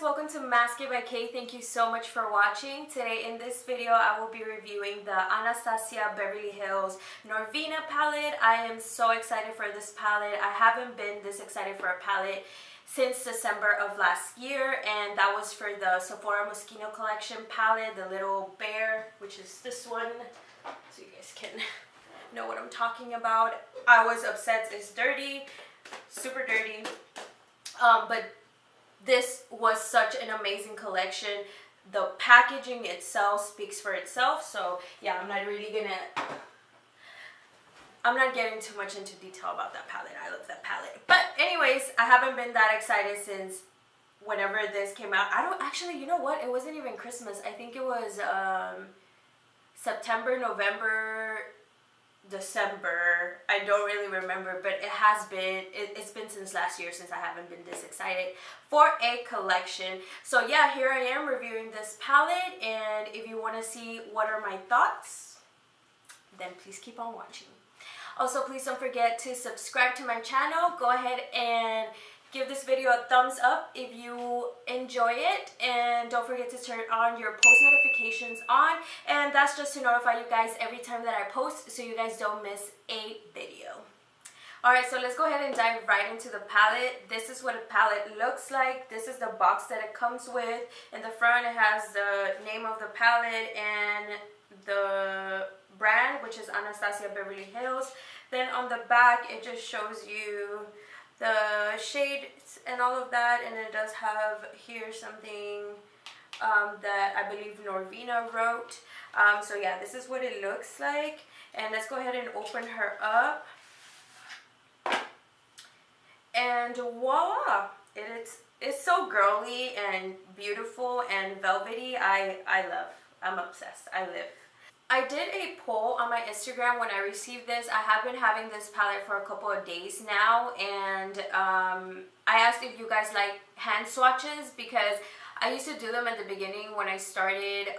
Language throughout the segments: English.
welcome to Mask It by Kay. Thank you so much for watching. Today in this video I will be reviewing the Anastasia Beverly Hills Norvina palette. I am so excited for this palette. I haven't been this excited for a palette since December of last year, and that was for the Sephora Moschino collection palette, the little bear, which is this one, so you guys can know what I'm talking about. I was upset. It's dirty, super dirty, but this was such an amazing collection. The packaging itself speaks for itself. So yeah, I'm not getting too much into detail about that palette. I love that palette. But anyways, I haven't been that excited since whenever this came out. I don't actually, you know what? It wasn't even Christmas. I think it was September, November, December. I don't really remember, but it has been, it's been since last year since I haven't been this excited for a collection. So yeah, here I am reviewing this palette, and if you want to see what are my thoughts, then please keep on watching. Also, please don't forget to subscribe to my channel. Go ahead and give this video a thumbs up if you enjoy it, and don't forget to turn on your post notifications on, and that's just to notify you guys every time that I post so you guys don't miss a video. Alright, so let's go ahead and dive right into the palette. This is what a palette looks like. This is the box that it comes with. In the front it has the name of the palette and the brand, which is Anastasia Beverly Hills. Then on the back it just shows you the shades and all of that, and it does have here something that I believe Norvina wrote. So yeah, this is what it looks like, and let's go ahead and open her up, and voila, it's so girly and beautiful and velvety. I'm obsessed. I did a poll on my Instagram when I received this. I have been having this palette for a couple of days now, and I asked if you guys like hand swatches, because I used to do them at the beginning when I started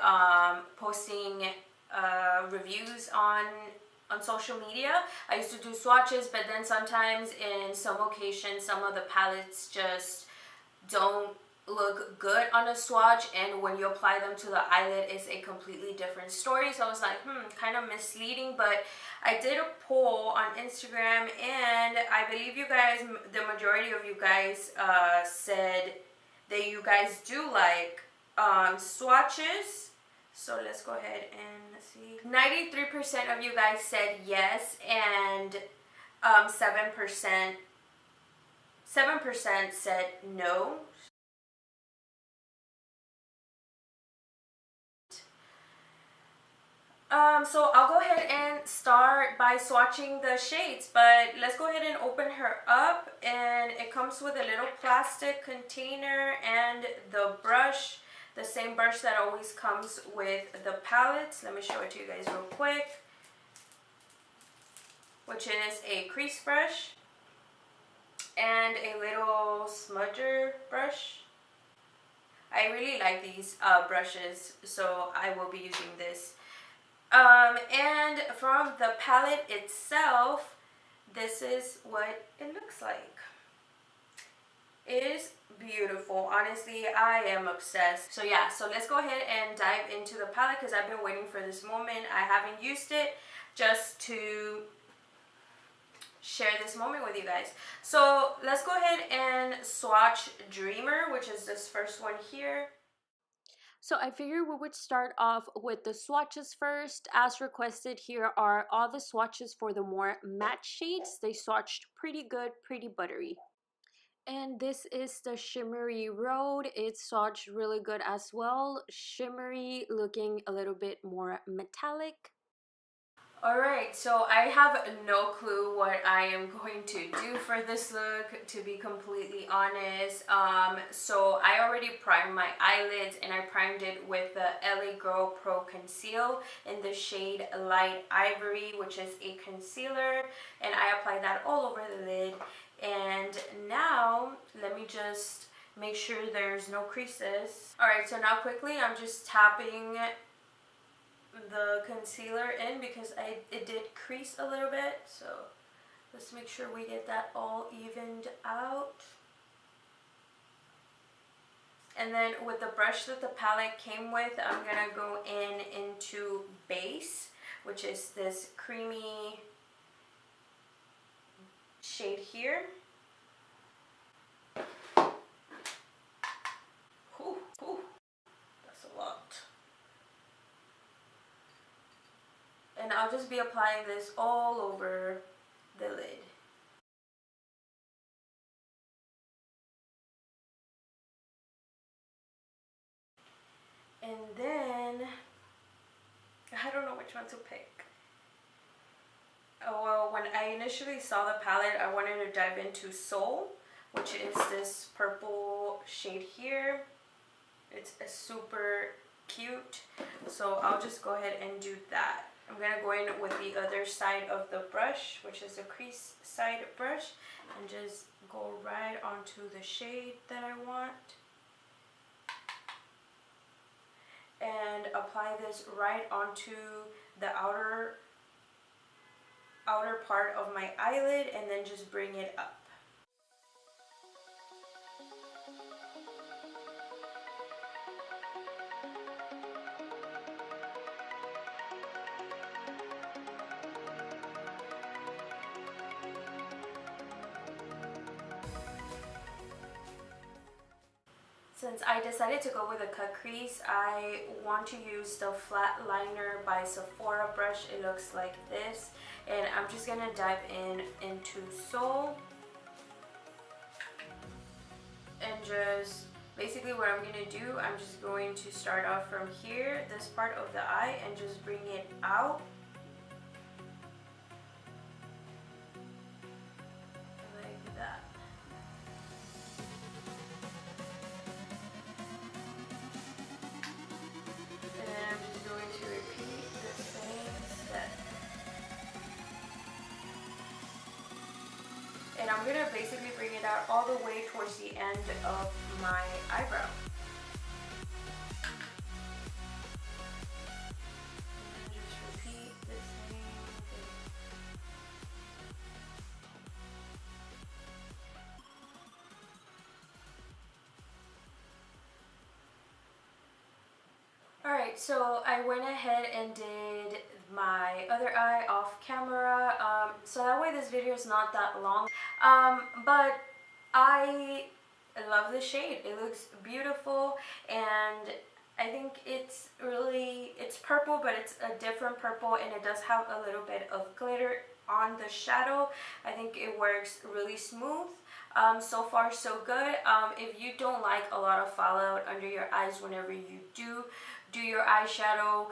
posting reviews on social media. I used to do swatches, but then sometimes in some occasions some of the palettes just don't look good on a swatch, and when you apply them to the eyelid it's a completely different story. So I was like, kind of misleading. But I did a poll on Instagram, and I believe you guys, the majority of you guys said that you guys do like swatches. So let's go ahead and see. 93% of you guys said yes, and 7% said no. So I'll go ahead and start by swatching the shades, but let's go ahead and open her up, and it comes with a little plastic container and the brush, the same brush that always comes with the palettes. Let me show it to you guys real quick, which is a crease brush and a little smudger brush. I really like these brushes, so I will be using this. And from the palette itself, this is what it looks like. It is beautiful. Honestly, I am obsessed. So yeah, so let's go ahead and dive into the palette, because I've been waiting for this moment. I haven't used it, just to share this moment with you guys. So let's go ahead and swatch Dreamer, which is this first one here. So I figured we would start off with the swatches first. As requested, here are all the swatches for the more matte shades. They swatched pretty good, pretty buttery. And this is the Shimmery Road. It swatched really good as well. Shimmery, looking a little bit more metallic. Alright, so I have no clue what I am going to do for this look, to be completely honest. So I already primed my eyelids, and I primed it with the LA Girl Pro Conceal in the shade Light Ivory, which is a concealer, and I applied that all over the lid. And now let me just make sure there's no creases. Alright, so now quickly I'm just tapping the concealer in, because it did crease a little bit, so let's make sure we get that all evened out. And then with the brush that the palette came with, I'm gonna go into base, which is this creamy shade here. Ooh, that's a lot. And I'll just be applying this all over the lid. And then, I don't know which one to pick. Oh, well, when I initially saw the palette, I wanted to dive into Soul, which is this purple shade here. It's super cute, so I'll just go ahead and do that. I'm gonna go in with the other side of the brush, which is the crease side brush, and just go right onto the shade that I want. And apply this right onto the outer part of my eyelid, and then just bring it up. Since I decided to go with a cut crease, I want to use the flat liner by Sephora brush. It looks like this, and I'm just gonna dive into Soul, and just basically what I'm gonna do, I'm just going to start off from here, this part of the eye, and just bring it out. Like that. And I'm going to basically bring it out all the way towards the end of my eyebrow. And just repeat the same thing. Alright, so I went ahead and did my other eye off camera, so that way this video is not that long, but I love the shade. It looks beautiful, and I think it's purple, but it's a different purple, and it does have a little bit of glitter on the shadow. I think it works really smooth. So far so good. If you don't like a lot of fallout under your eyes whenever you do your eyeshadow,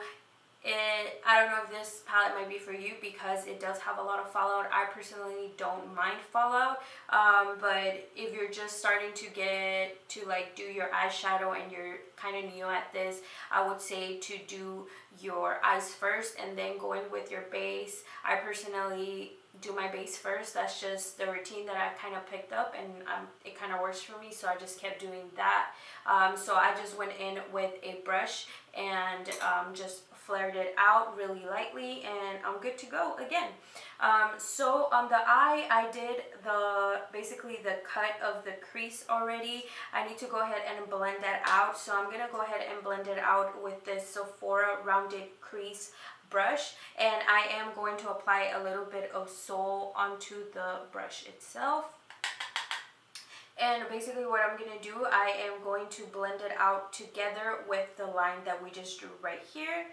I don't know if this palette might be for you because it does have a lot of fallout. I personally don't mind fallout, but if you're just starting to get to like do your eyeshadow and you're kind of new at this, I would say to do your eyes first and then go in with your base. I personally do my base first. That's just the routine that I kind of picked up, and it kind of works for me, so I just kept doing that. So I just went in with a brush and just flared it out really lightly, and I'm good to go again. So on the eye, I did basically the cut of the crease already. I need to go ahead and blend that out, so I'm gonna go ahead and blend it out with this Sephora rounded crease brush, and I am going to apply a little bit of Soul onto the brush itself. And basically what I'm going to do, I am going to blend it out together with the line that we just drew right here.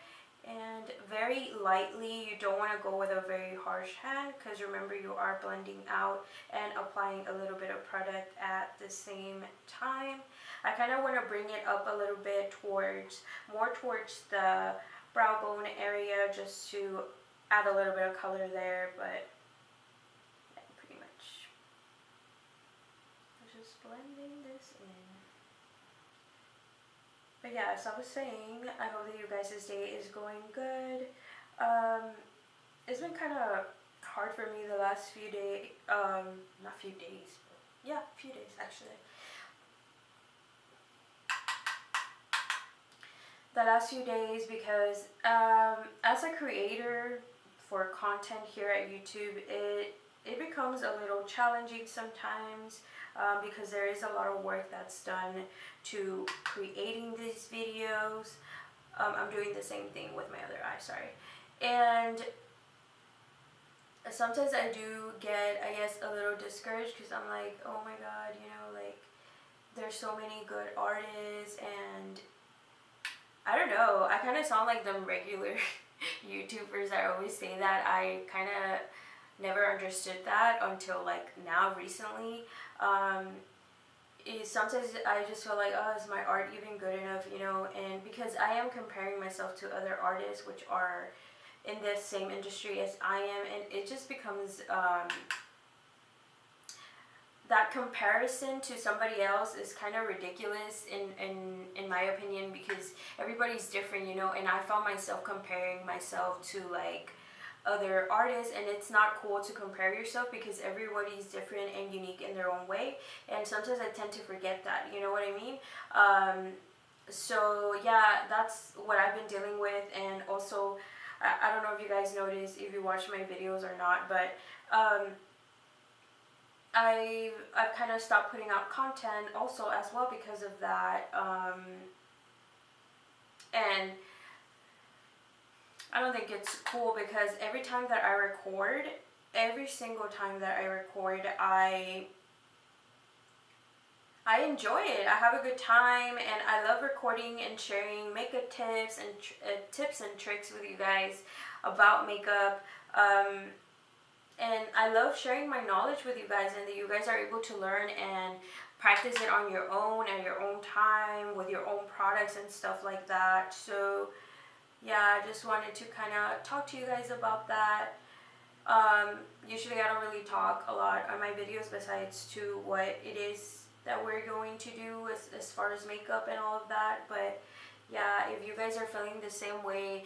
And very lightly, you don't want to go with a very harsh hand, because remember, you are blending out and applying a little bit of product at the same time. I kind of want to bring it up a little bit more towards the brow bone area, just to add a little bit of color there, but yeah, pretty much. Just blending this in. But yeah, as I was saying, I hope that you guys' day is going good. It's been kind of hard for me the last few days, not few days, but yeah, few days actually. The last few days, because as a creator for content here at YouTube, it becomes a little challenging sometimes because there is a lot of work that's done to creating these videos. I'm doing the same thing with my other eye, sorry. And sometimes I do get, I guess, a little discouraged because I'm like, oh my god, you know, like, there's so many good artists, and I don't know, I kind of sound like them regular YouTubers that always say that. I kind of never understood that until like now recently. Sometimes I just feel like, oh, is my art even good enough, you know? And because I am comparing myself to other artists which are in the same industry as I am, and it just becomes that comparison to somebody else is kind of ridiculous in my opinion, because everybody's different, you know. And I found myself comparing myself to like other artists, and it's not cool to compare yourself because everybody's different and unique in their own way, and sometimes I tend to forget that, you know what I mean? So yeah, that's what I've been dealing with. And also I don't know if you guys notice, if you watch my videos or not, but I've kind of stopped putting out content also as well because of that. And I don't think it's cool because every time that I record, every single time that I record, I enjoy it. I have a good time, and I love recording and sharing makeup tips and tips and tricks with you guys about makeup. And I love sharing my knowledge with you guys, and that you guys are able to learn and practice it on your own at your own time with your own products and stuff like that. So yeah, I just wanted to kind of talk to you guys about that. Usually I don't really talk a lot on my videos besides to what it is that we're going to do as far as makeup and all of that. But yeah, if you guys are feeling the same way,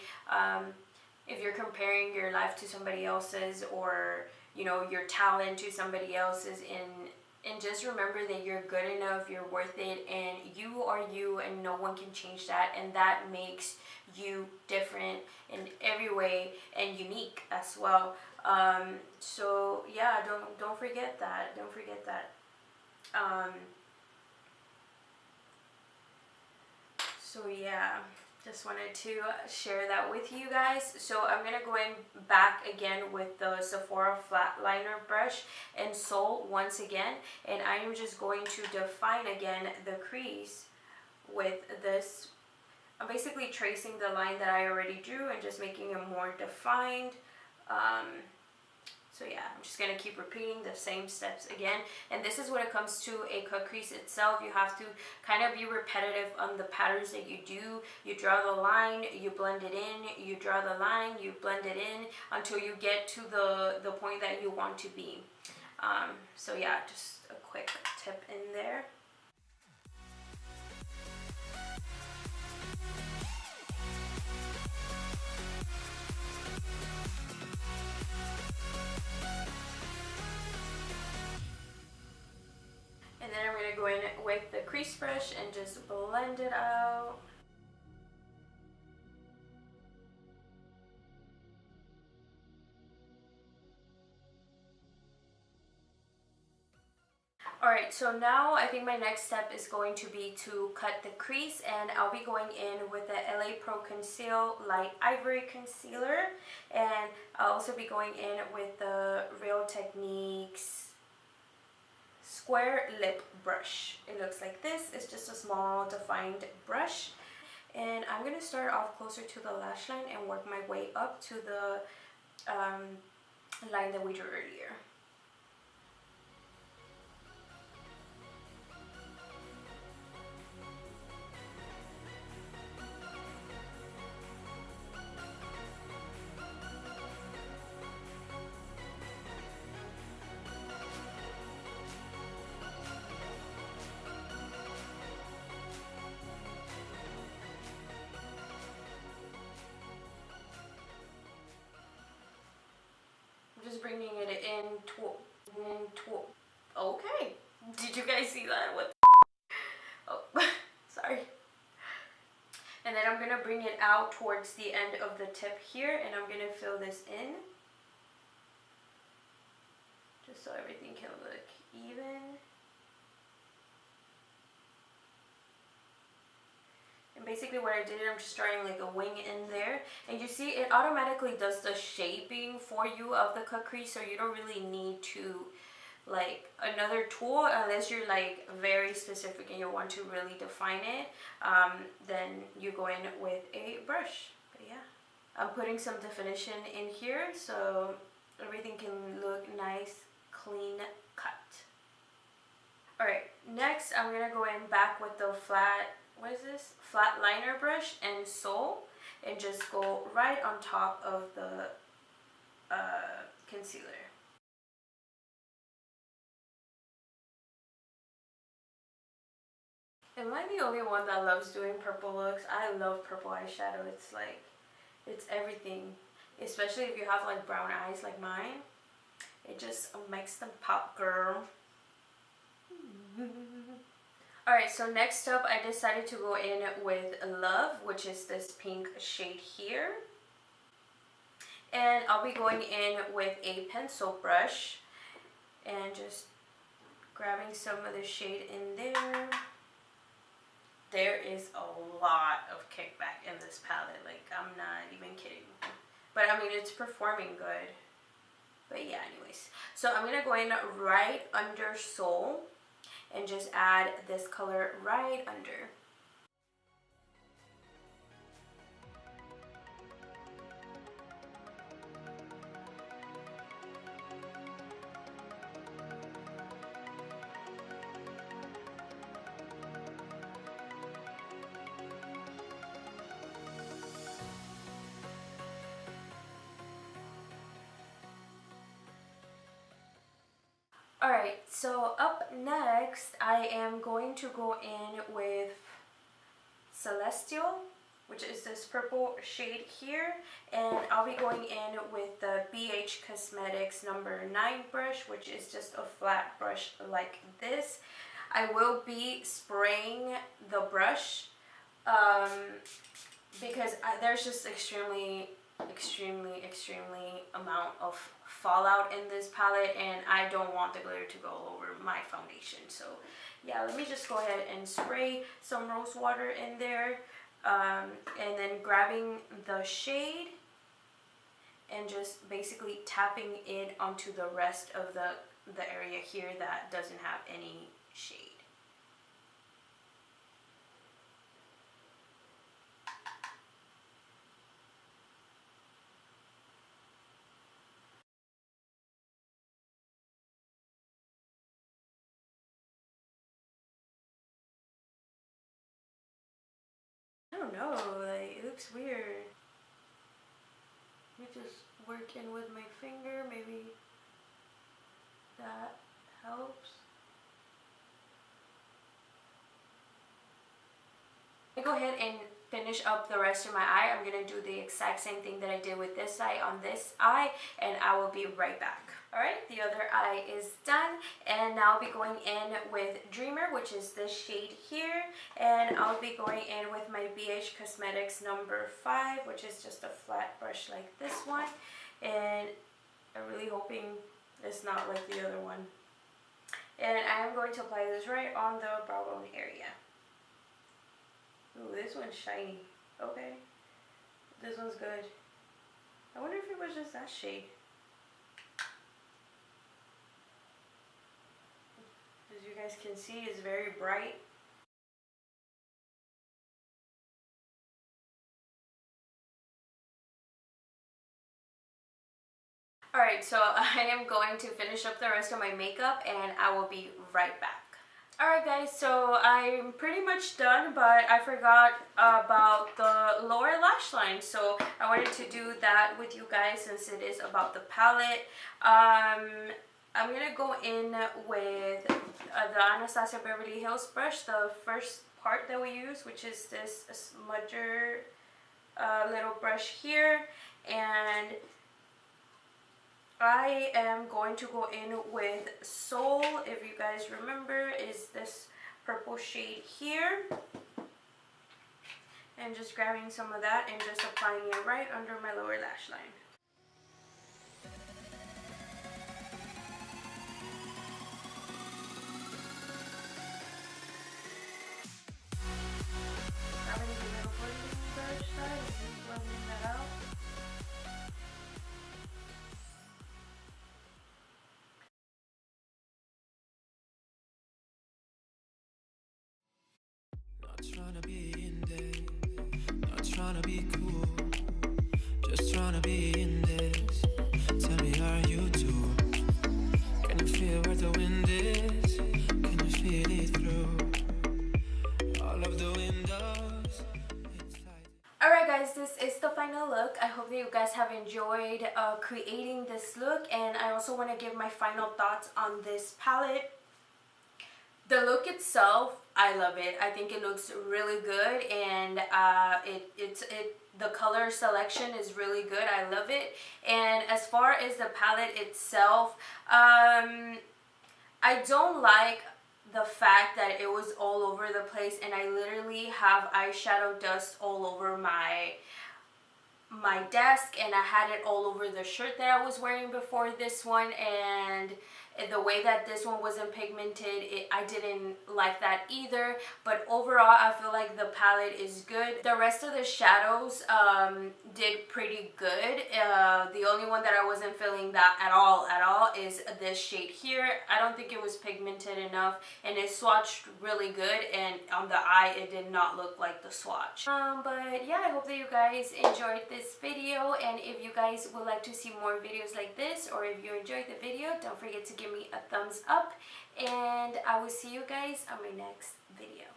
if you're comparing your life to somebody else's, or you know, your talent to somebody else's, and just remember that you're good enough, you're worth it, and you are you, and no one can change that, and that makes you different in every way and unique as well. So yeah, don't forget that. Don't forget that. So yeah, just wanted to share that with you guys. So I'm gonna go in back again with the Sephora flat liner brush and Soul once again, and I am just going to define again the crease with this. I'm basically tracing the line that I already drew and just making it more defined. So yeah, I'm just going to keep repeating the same steps again. And this is when it comes to a cut crease itself. You have to kind of be repetitive on the patterns that you do. You draw the line, you blend it in, you draw the line, you blend it in until you get to the point that you want to be. So yeah, just a quick tip in there. And then I'm going to go in with the crease brush and just blend it out. Alright, so now I think my next step is going to be to cut the crease, and I'll be going in with the LA Pro Conceal Light Ivory Concealer, and I'll also be going in with the Real Techniques Square Lip Brush. It looks like this. It's just a small defined brush, and I'm going to start off closer to the lash line and work my way up to the line that we drew earlier. Just bringing it in okay. Did you guys see that? What? Oh, sorry. And then I'm gonna bring it out towards the end of the tip here, and I'm gonna fill this in. so everything can look even. And basically what I did, I'm just drawing like a wing in there. And you see it automatically does the shaping for you of the cut crease, so you don't really need to like another tool unless you're like very specific and you want to really define it. Then you go in with a brush. But yeah, I'm putting some definition in here so everything can look nice, clean cut. Alright, next I'm gonna go in back with the what is this? Flat liner brush and sole, and just go right on top of the concealer. Am I the only one that loves doing purple looks? I love purple eyeshadow. It's like, it's everything. Especially if you have like brown eyes like mine. It just makes them pop, girl. Alright, so next up I decided to go in with Love, which is this pink shade here. And I'll be going in with a pencil brush and just grabbing some of the shade in there. There is a lot of kickback in this palette, like I'm not even kidding. But I mean, it's performing good. But yeah, anyways. So I'm going to go in right under Soul and just add this color right under. Alright, so up next I am going to go in with Celestial, which is this purple shade here, and I'll be going in with the ABH Cosmetics number 9 brush, which is just a flat brush like this. I will be spraying the brush because there's just extremely amount of fallout in this palette, and I don't want the glitter to go all over my foundation. So yeah, let me just go ahead and spray some rose water in there, and then grabbing the shade and just basically tapping it onto the rest of the area here that doesn't have any shade. I don't know, like, it looks weird. Let me just work in with my finger, maybe that helps. I'm gonna go ahead and finish up the rest of my eye. I'm gonna do the exact same thing that I did with this eye on this eye, and I will be right back. Alright, the other eye is done, and now I'll be going in with Dreamer, which is this shade here, and I'll be going in with my ABH Cosmetics number 5, which is just a flat brush like this one, and I'm really hoping it's not like the other one. And I am going to apply this right on the brow bone area. Ooh, this one's shiny. Okay, this one's good. I wonder if it was just that shade. As you guys can see, it's very bright. Alright, so I am going to finish up the rest of my makeup, and I will be right back. Alright guys, so I'm pretty much done, but I forgot about the lower lash line, so I wanted to do that with you guys since it is about the palette. I'm going to go in with the Anastasia Beverly Hills brush, the first part that we use, which is this smudger little brush here, and I am going to go in with Soul, if you guys remember, is this purple shade here. And just grabbing some of that and just applying it right under my lower lash line. wanna be cool, just tryna be in this. Tell me, are you too? Can you feel where the wind is? Can you feel it through all of the windows? Alright guys, this is the final look. I hope that you guys have enjoyed creating this look, and I also want to give my final thoughts on this palette. The look itself, I love it. I think it looks really good, and the color selection is really good. I love it. And as far as the palette itself, I don't like the fact that it was all over the place, and I literally have eyeshadow dust all over my desk, and I had it all over the shirt that I was wearing before this one, and the way that this one wasn't pigmented, I didn't like that either. But overall, I feel like the palette is good. The rest of the shadows did pretty good. The only one that I wasn't feeling that at all is this shade here. I don't think it was pigmented enough, and it swatched really good, and on the eye it did not look like the swatch. But yeah, I hope that you guys enjoyed this video, and if you guys would like to see more videos like this, or if you enjoyed the video, don't forget to give me a thumbs up, and I will see you guys on my next video.